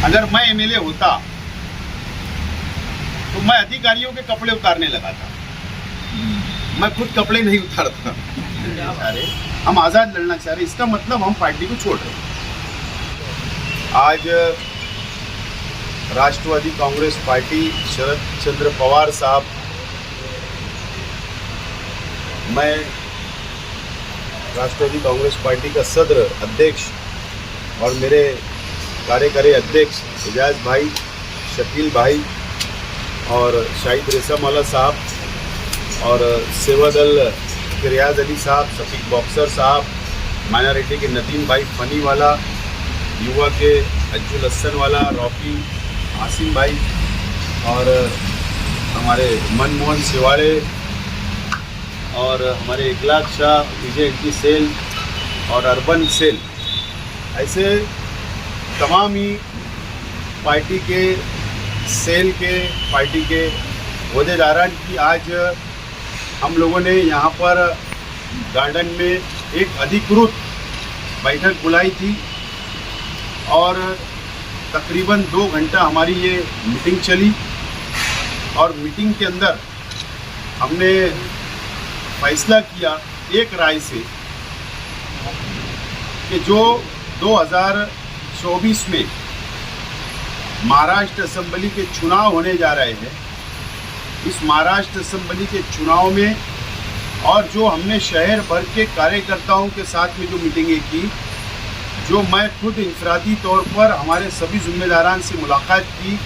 अगर मैं एमएलए होता तो मैं अधिकारियों के कपड़े उतारने लगा था, मैं खुद कपड़े नहीं उतारता। हम आज़ाद लड़ना चाह रहे, इसका मतलब हम पार्टी को छोड़ रहे हैं। आज राष्ट्रवादी कांग्रेस पार्टी शरद चंद्र पवार साहब, मैं राष्ट्रवादी कांग्रेस पार्टी का सदर अध्यक्ष और मेरे कार्यकारी अध्यक्ष एजाज भाई, शकील भाई और शाहिद रेसामाला साहब और सेवा दल के रियाज अली साहब, सफीक बॉक्सर साहब, माइनॉरिटी के नदीम भाई फनी वाला, युवा के अज्जुल हसन वाला, रॉकी आसिम भाई और हमारे मनमोहन सिवाड़े और हमारे इकलाक शाह, विजय एंटी सेल और अर्बन सेल, ऐसे तमाम ही पार्टी के सेल के पार्टी के ओहदेदारान की आज हम लोगों ने यहाँ पर गार्डन में एक अधिकृत बैठक बुलाई थी और तकरीबन 2 घंटा हमारी ये मीटिंग चली और मीटिंग के अंदर हमने फैसला किया एक राय से कि जो 2024 में महाराष्ट्र असेंबली के चुनाव होने जा रहे हैं, इस महाराष्ट्र असेंबली के चुनाव में और जो हमने शहर भर के कार्यकर्ताओं के साथ में जो मीटिंगें की, जो मैं खुद इंफरादी तौर पर हमारे सभी जिम्मेदारान से मुलाकात की,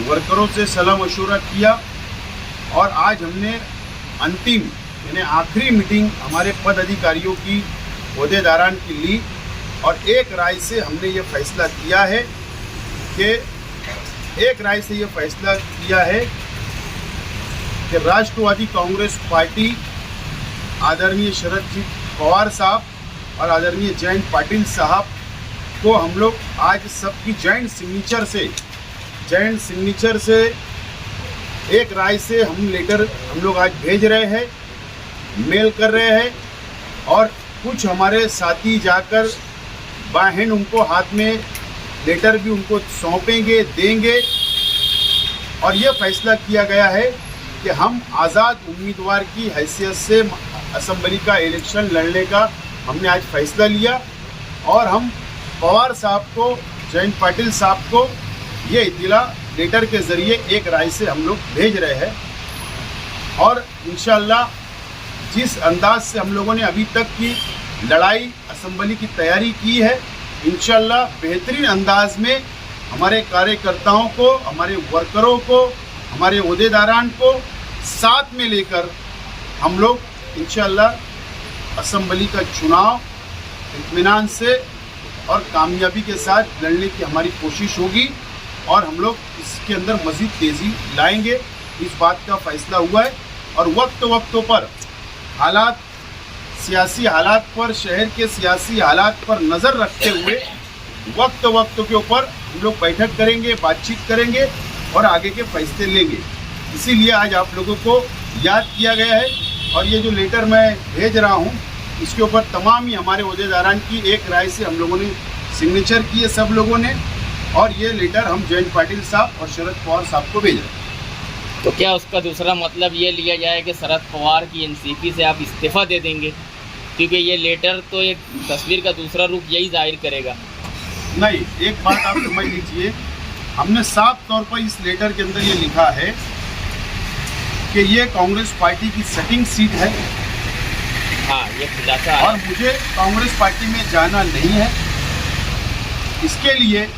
वर्करों से सलाह मशवरा किया और आज हमने अंतिम यानी आखिरी मीटिंग हमारे पद अधिकारियों की ओहदेदारान की ली और एक राय से हमने ये फैसला किया है कि राष्ट्रवादी कांग्रेस पार्टी आदरणीय शरद जी पवार साहब और आदरणीय जयंत पाटिल साहब को हम लोग आज सबकी जॉइंट सिग्नेचर से एक राय से हम लेटर हम लोग आज भेज रहे हैं, मेल कर रहे हैं और कुछ हमारे साथी जाकर बाहन उनको हाथ में लेटर भी उनको सौंपेंगे, देंगे और यह फैसला किया गया है कि हम आज़ाद उम्मीदवार की हैसियत से असेंबली का इलेक्शन लड़ने का हमने आज फैसला लिया और हम पवार साहब को, जयंत पाटिल साहब को ये इत्तला लेटर के ज़रिए एक राय से हम लोग भेज रहे हैं और इंशाअल्लाह जिस अंदाज से हम लोगों ने अभी तक की लड़ाई असेंबली की तैयारी की है, इंशाअल्लाह बेहतरीन अंदाज में हमारे कार्यकर्ताओं को, हमारे वर्करों को, हमारे ओहदेदारान को साथ में लेकर हम लोग इंशाअल्लाह असेंबली का चुनाव इत्मीनान से और कामयाबी के साथ लड़ने की हमारी कोशिश होगी और हम लोग इसके अंदर मज़ीद तेज़ी लाएंगे। इस बात का फ़ैसला हुआ है और वक्त पर हालात, सियासी हालात पर, शहर के सियासी हालात पर नज़र रखते हुए वक्त के ऊपर हम लोग बैठक करेंगे, बातचीत करेंगे और आगे के फैसले लेंगे। इसीलिए आज आप लोगों को याद किया गया है और ये जो लेटर मैं भेज रहा हूँ इसके ऊपर तमाम ही हमारे ओहदेदारान की एक राय से हम लोगों ने सिग्नेचर किए सब लोगों ने और ये लेटर हम जयंत पाटिल साहब और शरद पवार साहब को भेज रहे हैं। तो क्या उसका दूसरा मतलब ये लिया जाए कि शरद पवार की एनसीपी से आप इस्तीफ़ा दे देंगे? क्योंकि ये लेटर तो एक तस्वीर का दूसरा रूप यही जाहिर करेगा। नहीं, एक बात आप समझ लीजिए, हमने साफ तौर पर इस लेटर के अंदर ये लिखा है कि ये कांग्रेस पार्टी की सेटिंग सीट है। हाँ, ये खुलासा है और मुझे कांग्रेस पार्टी में जाना नहीं है। इसके लिए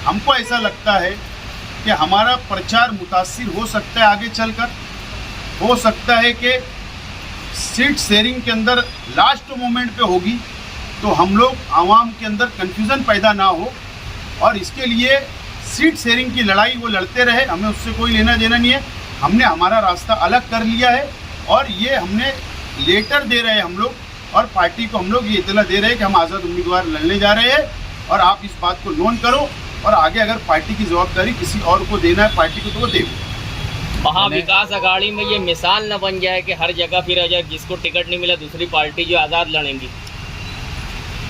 हमको ऐसा लगता है कि हमारा प्रचार मुतासिर हो सकता है, आगे चलकर हो सकता है कि सीट शेयरिंग के अंदर लास्ट मोमेंट पे होगी तो हम लोग आवाम के अंदर कन्फ्यूज़न पैदा ना हो और इसके लिए सीट शेयरिंग की लड़ाई वो लड़ते रहे, हमें उससे कोई लेना देना नहीं है। हमने हमारा रास्ता अलग कर लिया है और ये हमने लेटर दे रहे हैं हम लोग और पार्टी को हम लोग ये इत्तला दे रहे हैं कि हम आज़ाद उम्मीदवार लड़ने जा रहे हैं और आप इस बात को नोट करो और आगे अगर पार्टी की जवाबदारी किसी और को देना है पार्टी को तो वो दे। महाविकास अघाड़ी में ये मिसाल न बन जाए कि हर जगह फिर अगर जिसको टिकट नहीं मिला दूसरी पार्टी जो आज़ाद लड़ेंगी।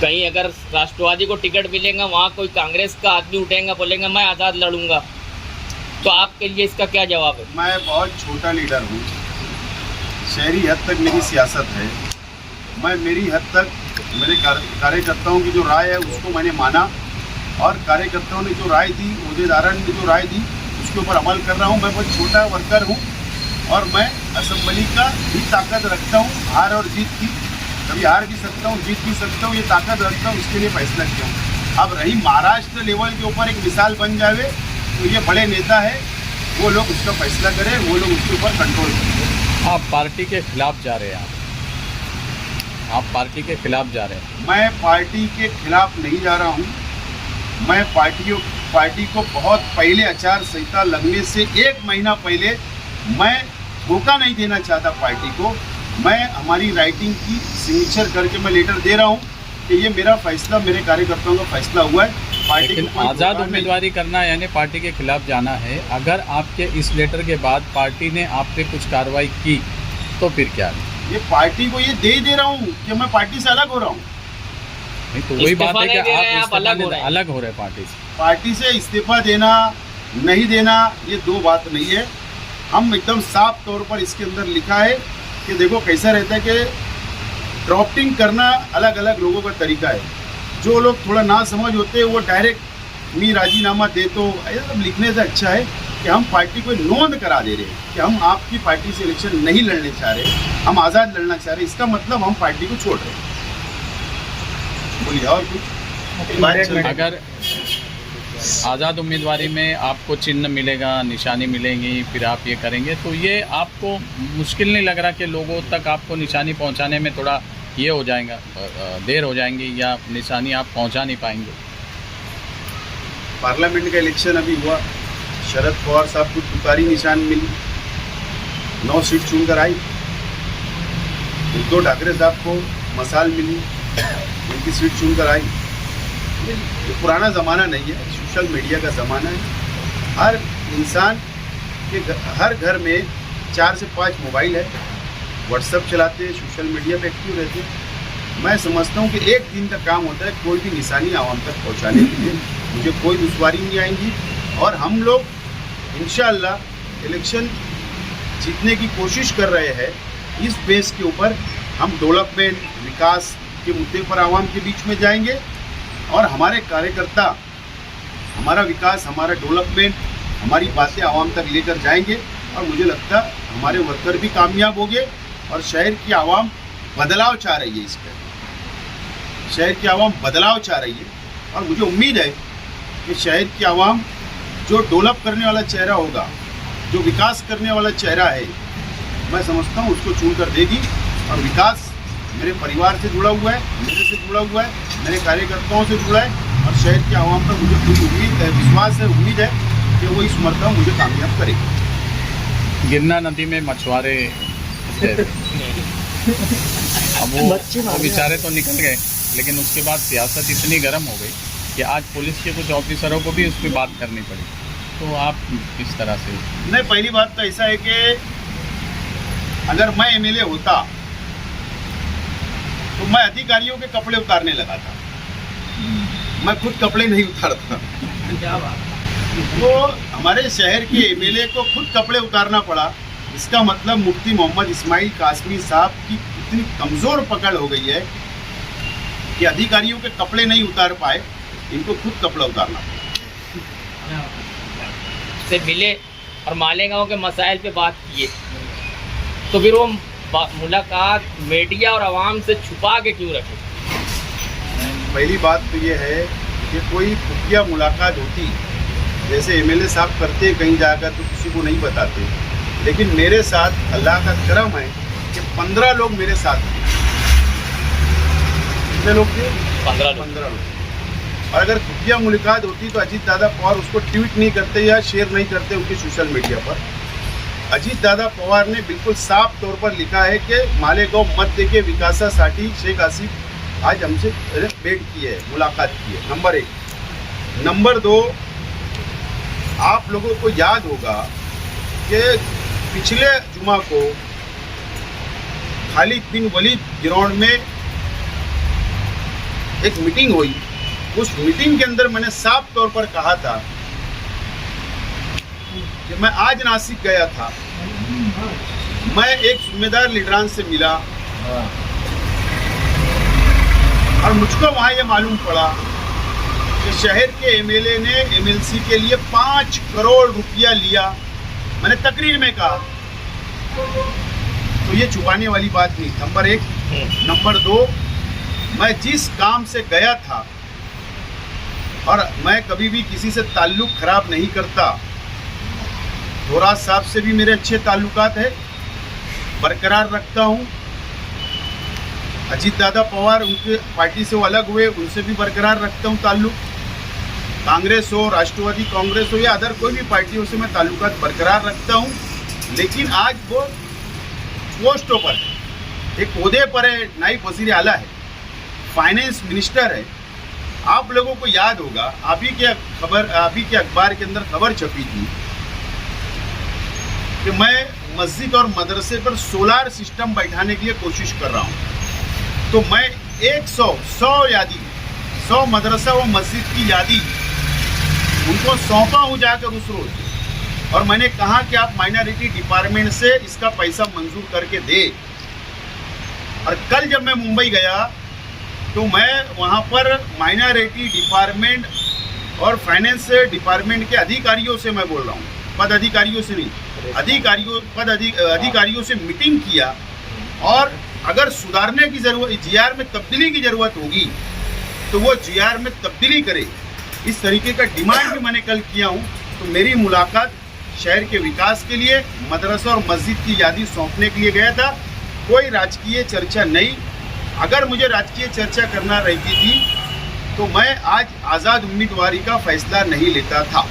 कहीं अगर राष्ट्रवादी को टिकट मिलेगा, वहाँ कोई कांग्रेस का आदमी उठेगा, बोलेगा मैं आज़ाद लड़ूंगा, तो आपके लिए इसका क्या जवाब है? मैं बहुत छोटा लीडर हूँ, शहरी हद तक मेरी सियासत है। मैं मेरी हद तक मेरे कार्यकर्ताओं की जो राय है उसको मैंने माना, और कार्यकर्ताओं ने जो राय दी, अहदेदारों ने जो राय दी, उसके ऊपर अमल कर रहा हूँ। मैं बहुत छोटा वर्कर हूँ और मैं असेंबली का भी ताकत रखता हूँ, हार और जीत की। कभी हार भी सकता हूँ, जीत भी सकता हूँ, ये ताकत रखता हूँ, इसके लिए फैसला किया हूँ। अब रही महाराष्ट्र लेवल के ऊपर एक मिसाल बन जावे, तो ये बड़े नेता है, वो लोग उसका फैसला करें, वो लोग उसके ऊपर कंट्रोल करें। आप पार्टी के खिलाफ जा रहे हैं, आप पार्टी के खिलाफ जा रहे हैं। मैं पार्टी के खिलाफ नहीं जा रहा हूँ। मैं पार्टी को बहुत पहले आचार संहिता लगने से 1 महीना पहले मैं धोखा नहीं देना चाहता पार्टी को। मैं हमारी राइटिंग की सिग्नेचर करके मैं लेटर दे रहा हूँ कि ये मेरा फैसला, मेरे कार्यकर्ताओं का फैसला हुआ है। पार्टी लेकिन को आज़ाद उम्मीदवारी करना यानी पार्टी के खिलाफ जाना है। अगर आपके इस लेटर के बाद पार्टी ने आप पे कुछ कार्रवाई की तो फिर क्या है? ये पार्टी को ये दे रहा हूँ कि मैं पार्टी से अलग हो रहा हूँ। नहीं तो वही बात है कि आप अलग हो रहे हैं पार्टी से। पार्टी से इस्तीफा देना नहीं देना ये दो बात नहीं है। हम एकदम साफ तौर पर इसके अंदर लिखा है कि देखो कैसा रहता है कि ड्रॉपिंग करना अलग अलग लोगों का तरीका है। जो लोग थोड़ा ना समझ होते हैं वो डायरेक्ट मी राजीनामा दे, तो ऐसा सब लिखने से अच्छा है कि हम पार्टी को नोंद करा दे रहे हैं कि हम आपकी पार्टी से इलेक्शन नहीं लड़ने चाह रहे, हम आज़ाद लड़ना चाह रहे। इसका मतलब हम पार्टी को छोड़ रहे हैं। बोलिए और कुछ। अगर आज़ाद उम्मीदवारी में आपको चिन्ह मिलेगा, निशानी मिलेगी, फिर आप ये करेंगे, तो ये आपको मुश्किल नहीं लग रहा कि लोगों तक आपको निशानी पहुंचाने में थोड़ा ये हो जाएगा, देर हो जाएंगी, या निशानी आप पहुंचा नहीं पाएंगे? पार्लियामेंट का इलेक्शन अभी हुआ, शरद पवार साहब को तुकारी निशान मिली, 9 सीट चुनकर आई। उद्धव ठाकरे साहब को मसाल मिली, उनकी सीट चुनकर आई। ये पुराना ज़माना नहीं है, सोशल मीडिया का ज़माना है। हर इंसान के हर घर में 4 से 5 मोबाइल है, व्हाट्सएप चलाते हैं, सोशल मीडिया पे एक्टिव रहते हैं। मैं समझता हूँ कि एक दिन का काम होता है कोई भी निशानी आवाम तक पहुँचाने के लिए। मुझे कोई दुश्वारी नहीं आएंगी और हम लोग इंशाअल्लाह इलेक्शन जीतने की कोशिश कर रहे हैं। इस बेस के ऊपर हम डेवलपमेंट, विकास के मुद्दे पर आवाम के बीच में जाएंगे और हमारे कार्यकर्ता हमारा विकास, हमारा डेवलपमेंट, हमारी बातें आवाम तक लेकर जाएंगे। और मुझे लगता है हमारे वर्कर भी कामयाब होंगे और शहर की आवाम बदलाव चाह रही है। इस पर शहर की आवाम बदलाव चाह रही है और मुझे उम्मीद है कि शहर की आवाम जो डेवलप करने वाला चेहरा होगा, जो विकास करने वाला चेहरा है, मैं समझता हूँ उसको चुन कर देगी। और विकास मेरे परिवार से जुड़ा हुआ है, मेरे से जुड़ा हुआ है, मेरे कार्यकर्ताओं से जुड़ा है और शहर की आवाम पर मुझे पूरी उम्मीद है, विश्वास है, उम्मीद है कि वो इस मरतबा मुझे कामयाब करेगी। गिरना नदी में मछुआरे अब वो बेचारे तो निकल गए, लेकिन उसके बाद सियासत इतनी गर्म हो गई कि आज पुलिस के कुछ ऑफिसरों को भी उस पर बात करनी पड़ी। तो आप किस तरह से? नहीं, पहली बात तो ऐसा है कि अगर मैं एमएलए होता तो मैं अधिकारियों के कपड़े उतारने लगा था, मैं खुद कपड़े नहीं उतारता। तो हमारे शहर के एमएलए को खुद कपड़े उतारना पड़ा। इसका मतलब मुफ्ती मोहम्मद इस्माइल कासमी साहब की इतनी कमज़ोर पकड़ हो गई है कि अधिकारियों के कपड़े नहीं उतार पाए, इनको खुद कपड़ा उतारना पड़ा। से मिले और मालेगांव के मसाइल पे बात किए, तो फिर वो मुलाकात मीडिया और आवाम से छुपा के क्यों रखे? पहली बात तो ये है कि कोई खुफिया मुलाकात होती जैसे एमएलए साहब करते कहीं जाकर तो किसी को नहीं बताते, लेकिन मेरे साथ अल्लाह का करम है कि 15 लोग मेरे साथ थे। कितने लोग थे? 15 लोग। और अगर खुफिया मुलाकात होती तो अजीत दादा पवार उसको ट्वीट नहीं करते या शेयर नहीं करते उनके सोशल मीडिया पर। अजीत दादा पवार ने बिल्कुल साफ तौर पर लिखा है कि मालेगांव मध्य के विकासासाठी शेख आसिफ आज हमसे भेंट की है, मुलाकात की है। नंबर 1। नंबर 2, आप लोगों को याद होगा कि पिछले जुमा को खालिद बिन वलीद ग्राउंड में एक मीटिंग हुई। उस मीटिंग के अंदर मैंने साफ तौर पर कहा था कि मैं आज नासिक गया था, मैं एक जिम्मेदार लीडरान से मिला और मुझको वहाँ ये मालूम पड़ा कि शहर के एमएलए ने एमएलसी के लिए 5 करोड़ रुपया लिया। मैंने तकरीर में कहा, तो ये छुपाने वाली बात नहीं, नंबर 1। नंबर 2, मैं जिस काम से गया था, और मैं कभी भी किसी से ताल्लुक खराब नहीं करता। थोरात साहब से भी मेरे अच्छे ताल्लुकात है, बरकरार रखता हूँ। अजीत दादा पवार, उनके पार्टी से वो अलग हुए, उनसे भी बरकरार रखता हूँ ताल्लुक। कांग्रेस हो, राष्ट्रवादी कांग्रेस हो या अदर कोई भी पार्टियों से मैं ताल्लुकात बरकरार रखता हूँ। लेकिन आज वो पोस्टों पर है, एक ओहदे पर है, नायब वजीर आला है, फाइनेंस मिनिस्टर है। आप लोगों को याद होगा, आप ही के अखबार के अंदर खबर छपी थी कि मैं मस्जिद और मदरसे पर सोलार सिस्टम बैठाने के लिए कोशिश कर रहा हूँ। तो मैं 100 मदरसा व मस्जिद की यादी उनको सौंपा हूँ जाकर उस रोज, और मैंने कहा कि आप माइनॉरिटी डिपार्टमेंट से इसका पैसा मंजूर करके दे। और कल जब मैं मुंबई गया तो मैं वहाँ पर माइनॉरिटी डिपार्टमेंट और फाइनेंस डिपार्टमेंट के अधिकारियों से, मैं बोल रहा हूँ पद अधिकारियों से नहीं, अधिकारियों से मीटिंग किया। और अगर सुधारने की जरूरत, जीआर में तब्दीली की जरूरत होगी तो वो जीआर में तब्दीली करे, इस तरीके का डिमांड भी मैंने कल किया हूँ। तो मेरी मुलाकात शहर के विकास के लिए, मदरसा और मस्जिद की यादी सौंपने के लिए गया था, कोई राजकीय चर्चा नहीं। अगर मुझे राजकीय चर्चा करना रहती थी तो मैं आज आज़ाद उम्मीदवारी का फैसला नहीं लेता था।